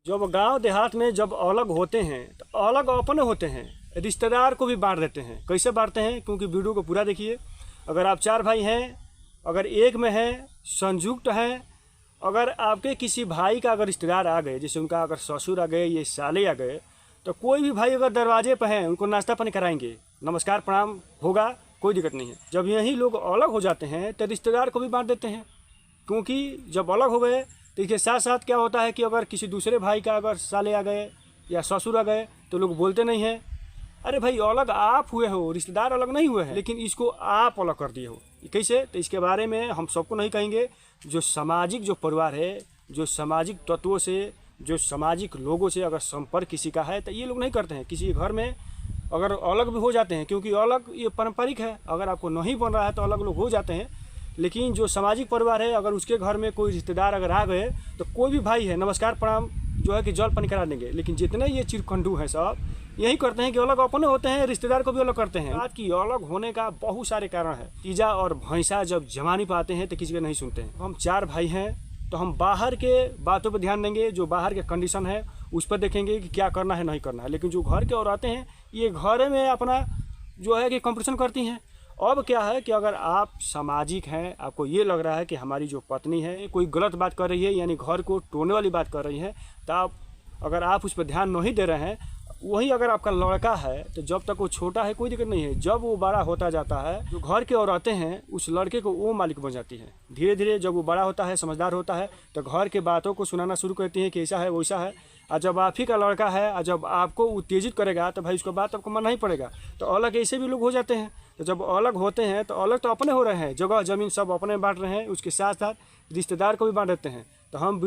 जब गांव देहात में जब अलग होते हैं तो अलग अपने होते हैं, रिश्तेदार को भी बांट देते हैं। कैसे बांटते हैं? क्योंकि वीडियो को पूरा देखिए। अगर आप 4 भाई हैं, अगर एक में हैं, संयुक्त हैं, अगर आपके किसी भाई का अगर रिश्तेदार आ गए, जैसे उनका अगर ससुर आ गए या साले आ गए, तो कोई भी भाई अगर दरवाजे पर हैं उनको नाश्ता पानी कराएंगे, नमस्कार प्रणाम होगा, कोई दिक्कत नहीं है। जब यही लोग अलग हो जाते हैं तो रिश्तेदार को भी बांट देते हैं, क्योंकि जब अलग हो गए तो इसके साथ साथ क्या होता है कि अगर किसी दूसरे भाई का अगर साले आ गए या ससुर आ गए तो लोग बोलते नहीं हैं, अरे भाई अलग आप हुए हो, रिश्तेदार अलग नहीं हुए हैं, लेकिन इसको आप अलग कर दिए हो। कैसे? तो इसके बारे में हम सबको नहीं कहेंगे। जो सामाजिक जो परिवार है, जो सामाजिक तत्वों से, जो सामाजिक लोगों से अगर संपर्क किसी का है तो ये लोग नहीं करते हैं। किसी घर में अगर अलग भी हो जाते हैं, क्योंकि अलग ये पारंपरिक है, अगर आपको नहीं बन रहा है तो अलग लोग हो जाते हैं। लेकिन जो सामाजिक परिवार है, अगर उसके घर में कोई रिश्तेदार अगर आ गए तो कोई भी भाई है नमस्कार प्रणाम जो है कि जल पानी करा देंगे। लेकिन जितने ये चिरखंडू हैं सब यही करते हैं कि अलग अपने होते हैं, रिश्तेदार को भी अलग करते हैं। बात की अलग होने का बहुत सारे कारण है। तीजा और भैंसा जब जवानी पर आते हैं तो किसी का नहीं सुनते हैं। हम 4 भाई हैं तो हम बाहर के बातों पर ध्यान देंगे, जो बाहर के कंडीशन है उस पर देखेंगे कि क्या करना है नहीं करना है। लेकिन जो घर के औरतें हैं ये घर में अपना जो है कि कंपटीशन करती हैं। अब क्या है कि अगर आप सामाजिक हैं, आपको ये लग रहा है कि हमारी जो पत्नी है कोई गलत बात कर रही है, यानी घर को टोने वाली बात कर रही है, तो अगर आप उस पर ध्यान नहीं दे रहे हैं, वही अगर आपका लड़का है तो जब तक वो छोटा है कोई दिक्कत नहीं है। जब वो बड़ा होता जाता है, जो घर के औरतें हैं उस लड़के को वो मालिक बन जाती हैं। धीरे धीरे जब वो बड़ा होता है, समझदार होता है, तो घर के बातों को सुनाना शुरू करती हैं कि ऐसा है वैसा है। और जब आप ही का लड़का है और जब आपको उत्तेजित करेगा तो भाई उसका बात आपको मानना ही पड़ेगा। तो अलग ऐसे भी लोग हो जाते हैं। तो जब अलग होते हैं तो अलग तो अपने हो रहे हैं, जगह जमीन सब अपने बांट रहे हैं, उसके साथ साथ रिश्तेदार को भी बांट देते हैं। तो हम